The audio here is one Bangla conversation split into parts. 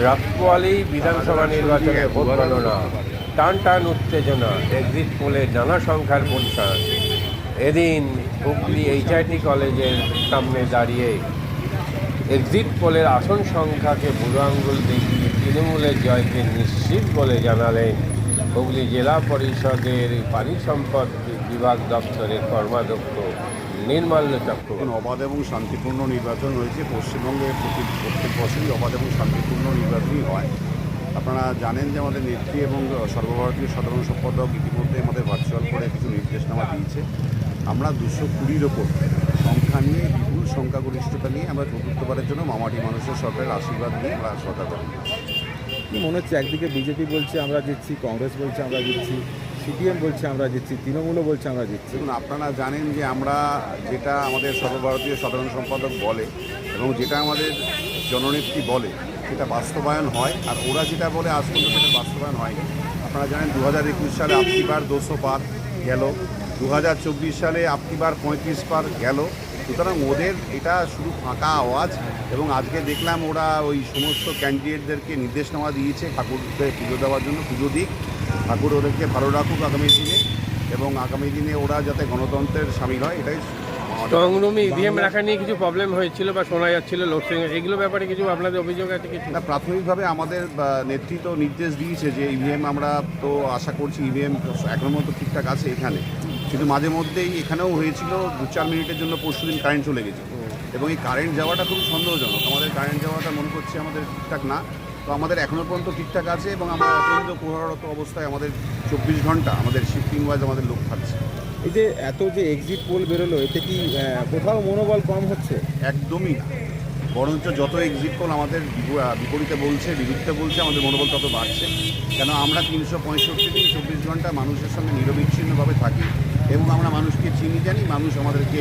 রাক্তওয়ালি বিধানসভা নির্বাচনে ভোট গণনা, টান টান উত্তেজনা, এক্সিট পোলে নানা সংখ্যার পরিসর। এদিন হুগলি HIT কলেজের সামনে দাঁড়িয়ে এক্সিট পোলের আসন সংখ্যাকে বুড়ো আঙুল দেখিয়ে তৃণমূলের জয়কে নিশ্চিত বলে জানালেন হুগলি জেলা পরিষদের পানি সম্পদ বিভাগ দপ্তরের কর্মাধ্যক্ষ নির্মাল্য চক্রবর্তী। অবাধ এবং শান্তিপূর্ণ নির্বাচন হয়েছে। পশ্চিমবঙ্গে প্রত্যেক বছরই অবাধ এবং শান্তিপূর্ণ নির্বাচনই হয়। আপনারা জানেন যে আমাদের নেত্রী এবং সর্বভারতীয় সাধারণ সম্পাদক ইতিমধ্যে আমাদের ভার্চুয়াল করে কিছু নির্দেশনামা দিয়েছে। আমরা 220-র ওপর সংখ্যা নিয়ে, বিপুল সংখ্যাগরিষ্ঠতা নিয়ে আমরা চতুর্থবারের জন্য মামাটি মানুষের সরকারের আশীর্বাদ নিয়ে আমরা সরকার গঠন করছি। কি মনে হচ্ছে, একদিকে বিজেপি বলছে আমরা জিতছি, কংগ্রেস বলছে আমরা জিতছি, CPM বলছে আমরা জিতছি, তৃণমূলও বলছে আমরা জিতছি। দেখুন, আপনারা জানেন যে আমরা যেটা আমাদের সর্বভারতীয় সাধারণ সম্পাদক বলে এবং যেটা আমাদের জননেত্রী বলে সেটা বাস্তবায়ন হয়, আর ওরা যেটা বলে আজ পর্যন্ত সেটা বাস্তবায়ন হয়নি। আপনারা জানেন 2021 সালে আপকি বার 200 পার গেল, 2024 সালে আপকি বার 35 পার গেল। সুতরাং ওদের এটা শুধু ফাঁকা আওয়াজ। এবং আজকে দেখলাম ওরা ওই সমস্ত ক্যান্ডিডেটদেরকে নির্দেশনামা দিয়েছে ঠাকুরকে পুজো দেওয়ার জন্য, পুজো দিক, ঠাকুর ওদেরকে ভালো রাখুক আগামী দিনে, এবং আগামী দিনে ওরা যাতে গণতন্ত্রের সামিল হয় এটাই। স্ট্রং রুমে EVM রাখা নিয়ে কিছু প্রবলেম হয়েছিল বা শোনা যাচ্ছিল লোডশেডিং, এগুলো ব্যাপারে কিছু আপনাদের অভিযোগ আছে কিছু? না, প্রাথমিকভাবে আমাদের নেতৃত্ব নির্দেশ দিয়েছে যে EVM আমরা তো আশা করছি EVM এখনো মতো ঠিকঠাক আছে এখানে, কিন্তু মাঝে মধ্যেই এখানেও হয়েছিল 2-4 মিনিটের জন্য পরশুদিন কারেন্ট চলে গেছে, এবং এই কারেন্ট যাওয়াটা খুব সন্দেহজনক। আমাদের কারেন্ট যাওয়াটা মনে করছি আমাদের ঠিকঠাক না। তো আমাদের এখনও পর্যন্ত ঠিকঠাক আছে এবং আমরা অত্যন্ত প্রহররত অবস্থায় আমাদের 24 ঘন্টা আমাদের শিফটিং ওয়াইজ আমাদের লোক থাকছে। এই যে এত যে এক্সিট পোল বেরোলো, এতে কি কোথাও মনোবল কম হচ্ছে? একদমই না, বরঞ্চ যত এক্সিট পোল আমাদের বিপরীতে বলছে, বিরুদ্ধে বলছে, আমাদের মনোবল তত বাড়ছে। কেন আমরা 365 দিন 24 ঘন্টা মানুষের সঙ্গে নিরবিচ্ছিন্নভাবে থাকি এবং আমরা মানুষকে চিনি, জানি। মানুষ আমাদেরকে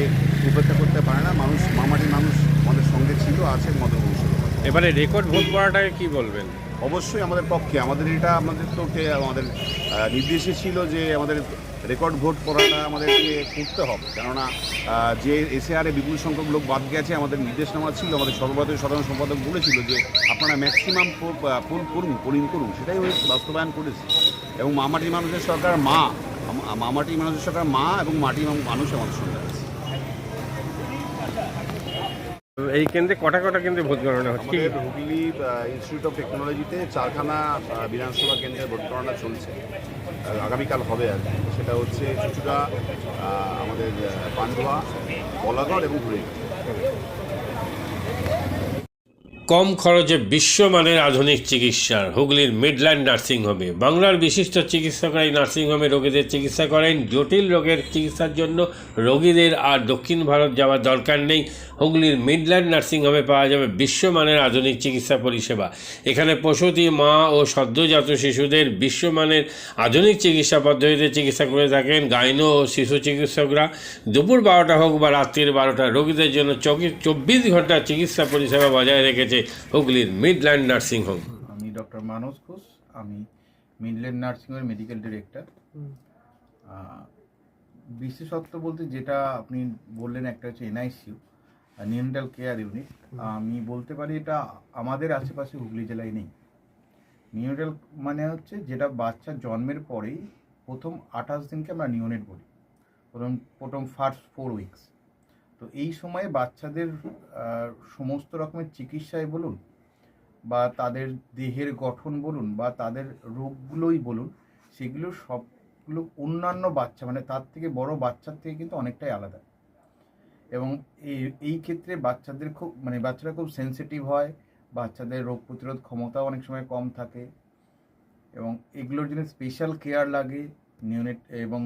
উপেক্ষা করতে পারে না। মানুষ, মামাটির মানুষ আমাদের সঙ্গে ছিল, আছে, আমাদের ভবিষ্যতে। এবারে রেকর্ড ভোট করাটাকে কি বলবেন? অবশ্যই আমাদের পক্ষে। আমাদের এটা আমাদের তো আমাদের নির্দেশে ছিল যে আমাদের রেকর্ড ভোট করাটা আমাদেরকে করতে হবে, কেননা যে SAR-এ বিপুল সংখ্যক লোক বাদ গেছে, আমাদের নির্দেশনামা ছিল, আমাদের সর্বভারতীয় সাধারণ সম্পাদক বলেছিল যে আপনারা ম্যাক্সিমাম পোলিং করুন, সেটাই বাস্তবায়ন করেছে। এবং মামাটি মানুষের সরকার মামাটি মানুষের সরকার এবং মাটি মানুষ আমাদের সঙ্গে আছে। এই কেন্দ্রে কটা কেন্দ্রে ভোট গণনা হচ্ছে? আমাদের হুগলি ইনস্টিটিউট অফ টেকনোলজিতে 4খানা বিধানসভা কেন্দ্রে ভোট গণনা চলছে, আগামীকাল হবে। আর সেটা হচ্ছে চুচুড়া, আমাদের পান্ডুয়া, বলাগড় এবং ঘুরিয়ে। কম খরচে বিশ্বমানের আধুনিক চিকিৎসার হুগলির মিডল্যান্ড নার্সিংহোমে বাংলার বিশিষ্ট চিকিৎসকরা এই নার্সিংহোমে রোগীদের চিকিৎসা করেন। জটিল রোগের চিকিৎসার জন্য রোগীদের আর দক্ষিণ ভারত যাওয়ার দরকার নেই। হুগলির মিডল্যান্ড নার্সিংহোমে পাওয়া যাবে বিশ্বমানের আধুনিক চিকিৎসা পরিষেবা। এখানে প্রসূতি, মা ও সদ্যজাত শিশুদের বিশ্বমানের আধুনিক চিকিৎসা পদ্ধতিতে চিকিৎসা করে থাকেন গাইনো ও শিশু চিকিৎসকরা। দুপুর 12টা হোক বা রাত্রির 12টা, রোগীদের জন্য 24 ঘন্টা চিকিৎসা পরিষেবা বজায় রেখেছে হুগলির মিডল্যান্ড নার্সিংহোম। আমি ডক্টর মানস ঘোষ, আমি মিডল্যান্ড নার্সিংহোমের মেডিকেল ডিরেক্টর। বিশেষত্ব বলতে যেটা আপনি বললেন, একটা হচ্ছে NICU, নিউনেটাল কেয়ার ইউনিট। আমি বলতে পারি এটা আমাদের আশেপাশে হুগলি জেলায় নেই। নিউনেটাল মানে হচ্ছে যেটা বাচ্চা জন্মের পরেই প্রথম 28 দিনকে আমরা নিউনেট বলি, প্রথম ফার্স্ট 4 উইকস। তো এই সময়ে বাচ্চাদের সমস্ত রকমের চিকিৎসায় বলুন বা তাদের দেহের গঠন বলুন বা তাদের রোগগুলোই বলুন, সেগুলো সবগুলো অন্যান্য বাচ্চা মানে তার থেকে বড় বাচ্চার থেকে কিন্তু অনেকটাই আলাদা। এবং এই ক্ষেত্রে বাচ্চারা খুব সেন্সিটিভ হয়, বাচ্চাদের রোগ প্রতিরোধ ক্ষমতাও অনেক সময় কম থাকে, এবং এগুলোর জন্য স্পেশাল কেয়ার লাগে নিউনেট, এবং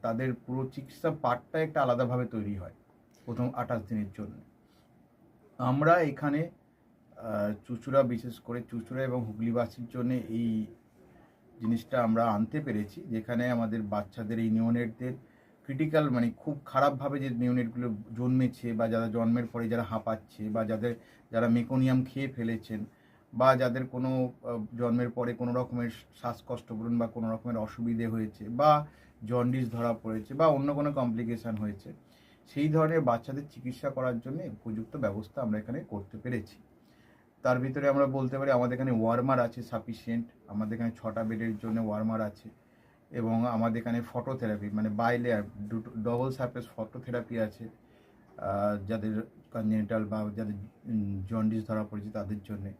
তাদের পুরো চিকিৎসা পার্টটা একটা আলাদাভাবে তৈরি হয় প্রথম 28 দিনের জন্য। আমরা এখানে চুঁচুড়া, বিশেষ করে চুঁচুড়া এবং হুগলিবাসীর জন্য এই জিনিসটা আমরা আনতে পেরেছি, যেখানে আমাদের বাচ্চাদের এই নিউনেটদের ক্রিটিক্যাল খুব খারাপভাবে যে নিউনেটগুলো জন্মেছে বা যারা জন্মের পরে যারা হাঁপাচ্ছে বা যারা মেকোনিয়াম খেয়ে ফেলেছেন বা যাদের কোনো জন্মের পরে কোনো রকমের শ্বাসকষ্ট বলুন বা কোনো রকমের অসুবিধে হয়েছে বা জন্ডিস ধরা পড়েছে বা অন্য কোনো কমপ্লিকেশান হয়েছে, সেই ধরনের বাচ্চাদের চিকিৎসা করার জন্য উপযুক্ত ব্যবস্থা আমরা এখানে করতে পেরেছি। তার ভিতরে আমরা বলতে পারি আমাদের এখানে ওয়ার্মার আছে সাফিসিয়েন্ট, আমাদের এখানে 6টা বেডের জন্য ওয়ার্মার আছে, এবং আমাদের এখানে ফটোথেরাপি মানে bilayer double surface phototherapy আছে যাদের কনজেনিটাল বা যাদের জন্ডিস ধরা পড়েছে তাদের জন্যে,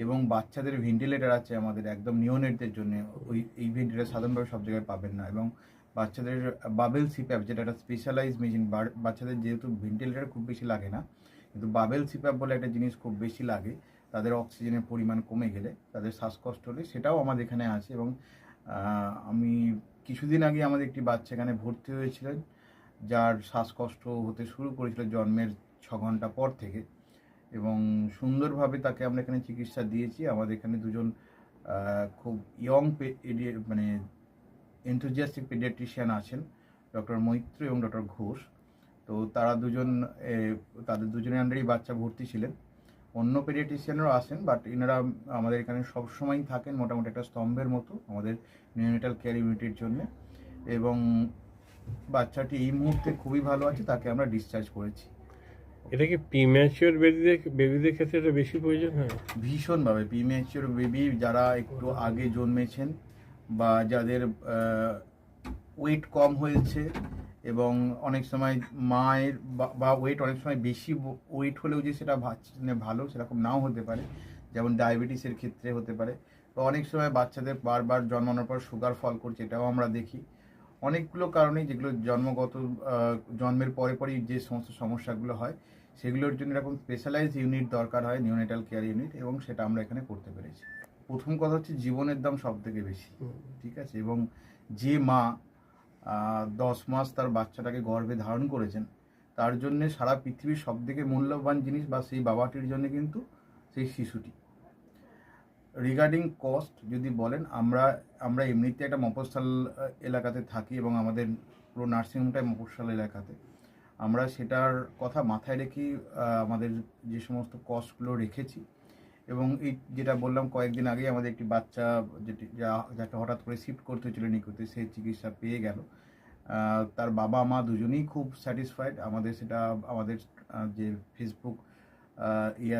এবং বাচ্চাদের ভেন্টিলেটার আছে আমাদের একদম নিওনেটদের জন্য। এই ভেন্টিলেটার সাধারণভাবে সব জায়গায় পাবেন না, এবং বাচ্চাদের বাবেল সিপ্যাপ যেটা একটা স্পেশালাইজ মেশিন, বাচ্চাদের যেহেতু ভেন্টিলেটার খুব বেশি লাগে না, কিন্তু বাবেল সিপ্যাপ বলে একটা জিনিস খুব বেশি লাগে তাদের অক্সিজেনের পরিমাণ কমে গেলে, তাদের শ্বাসকষ্ট হলে, সেটাও আমাদের এখানে আছে। এবং আমি কিছুদিন আগে আমাদের একটি বাচ্চা এখানে ভর্তি হয়েছিলেন যার শ্বাসকষ্ট হতে শুরু করেছিল জন্মের 6 ঘন্টা পর থেকে, এবং সুন্দরভাবে তাকে আমরা এখানে চিকিৎসা দিয়েছি। আমাদের এখানে দুজন খুব ইয়ং মানে এনথুজিয়াস্টিক পেডিয়াট্রিশিয়ান আছেন, ডক্টর মৈত্র এবং ডক্টর ঘোষ। তো তারা দুজন তাদের দুজনের আন্ডারেই বাচ্চা ভর্তি ছিলেন। অন্য পেডিয়াট্রিশিয়ানরাও আসেন, বাট এনারা আমাদের এখানে সবসময়ই থাকেন মোটামুটি একটা স্তম্ভের মতো আমাদের নিওনেটাল কেয়ার ইউনিটের জন্য। এবং বাচ্চাটি এই মুহূর্তে খুবই ভালো আছে, তাকে আমরা ডিসচার্জ করেছি। এটা কি প্রিম্যাচিওর বেবিদের ক্ষেত্রে এটা বেশি প্রয়োজন হয়? ভীষণভাবে প্রিম্যাচিওর বেবি যারা একটু আগে জন্মেছেন বা যাদের ওয়েট কম হয়েছে, এবং অনেক সময় মায়ের বা ওয়েট অনেক সময় বেশি ওয়েট হলেও যে সেটা ভালো সেরকম নাও হতে পারে, যেমন ডায়াবেটিসের ক্ষেত্রে হতে পারে, বা অনেক সময় বাচ্চাদের বারবার জন্মানোর পর সুগার ফল করছে, এটাও আমরা দেখি। অনেকগুলো কারণেই যেগুলো জন্মগত জন্মের পরে পরেই যে সমস্ত সমস্যাগুলো হয় সেগুলোর জন্য এরকম স্পেশালাইজ ইউনিট দরকার হয়, নিওনেটাল কেয়ার ইউনিট, এবং সেটা আমরা এখানে করতে পেরেছি। প্রথম কথা হচ্ছে জীবনের দাম সব থেকে বেশি, ঠিক আছে, এবং যে মা 10 মাস তার বাচ্চাটাকে গর্ভে ধারণ করেছেন তার জন্য সারা পৃথিবীর সব থেকে মূল্যবান জিনিস বা সেই বাবাটির জন্য কিন্তু সেই শিশুটি। রিগার্ডিং কস্ট যদি বলেন, আমরা এমনিতে একটা মফস্বল এলাকাতে থাকি এবং আমাদের পুরো নার্সিংহোমটাই মফস্বল এলাকাতে। আমরা সেটার কথা মাথায় রেখেই আমাদের যে সমস্ত কস্টগুলো রেখেছি। এবং এই যেটা বললাম কয়েকদিন আগেই আমাদের একটি বাচ্চা যাকে হঠাৎ করে শিফট করতে হয়েছিল নিকুতে, সে চিকিৎসা পেয়ে গেল। তার বাবা মা দুজনেই খুব স্যাটিসফাইড। আমাদের সেটা আমাদের যে ফেসবুক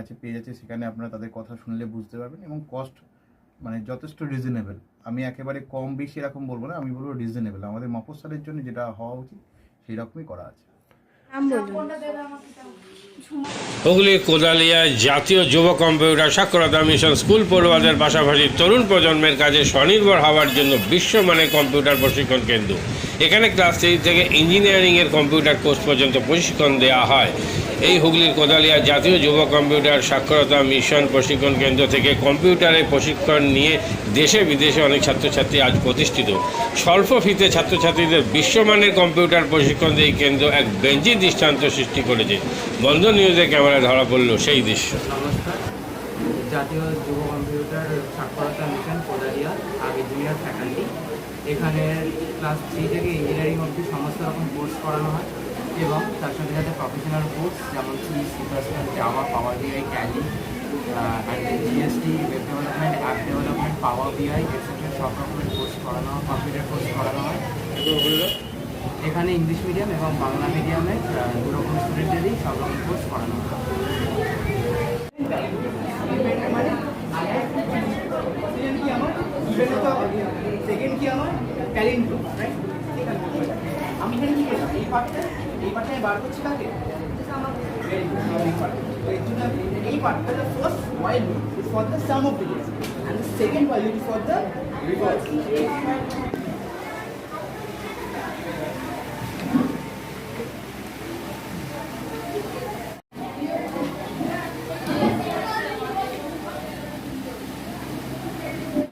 আছে পেজ আছে, সেখানে আপনারা তাদের কথা শুনলে বুঝতে পারবেন। এবং কস্ট মানে যথেষ্ট রিজনেবল, আমি একেবারে কম বেশি এরকম বলবো না, আমি বলবো রিজনেবল। আমাদের মফস্বলের জন্য যেটা হওয়া উচিত সেই রকমই করা আছে। হুগলির কোদালিয়া জাতীয় যুব কম্পিউটার সাক্ষরতা মিশন স্কুল পড়ুয়াদের পাশাপাশি তরুণ প্রজন্মের কাজে স্বনির্ভর হওয়ার জন্য বিশ্বমানের কম্পিউটার প্রশিক্ষণ কেন্দ্র। এখানে ক্লাস 3 থেকে ইঞ্জিনিয়ারিংয়ের কম্পিউটার কোর্স পর্যন্ত প্রশিক্ষণ দেওয়া হয়। এই হুগলির কোদালিয়া জাতীয় যুব কম্পিউটার সাক্ষরতা মিশন প্রশিক্ষণ কেন্দ্র থেকে কম্পিউটারের প্রশিক্ষণ নিয়ে দেশে বিদেশে অনেক ছাত্রছাত্রী আজ প্রতিষ্ঠিত। স্বল্প ফিতে ছাত্রছাত্রীদের বিশ্বমানের কম্পিউটার প্রশিক্ষণ দিয়ে এই কেন্দ্র এক বেঞ্জি দৃষ্টান্ত সৃষ্টি করেছে। বন্ধন নিউজে ক্যামেরায় ধরা পড়ল সেই দৃশ্য। নমস্কার, জাতীয় যুব কম্পিউটার সাক্ষরতা মিশন কোদালিয়া, আগে জুনিয়র ফ্যাকাল্টি। এখানে ক্লাস 3 থেকে ইঞ্জিনিয়ারিং অবধি সমস্ত রকম কোর্স করানো হয়, এবং তার সাথে সাথে প্রফেশনাল কোর্স যেমন সি++, Java, Power BI, Tally, GST, web development, app development, Power BI etcetera সব রকমের কোর্স করানো হয়, কম্পিউটার কোর্স করানো হয়। এখানে ইংলিশ মিডিয়াম এবং বাংলা মিডিয়ামের দুরকম স্টুডেন্টেরই সব রকম কোর্স করানো হয়। সেকেন্ড কি আমার ট্যালেন্ট, রাইট? আমি এখানে কি করলাম, এই পার্টটা বার করছি কাকে, এই পার্টটা the first while loop is for the sum of digits and the second while loop is for the reverse.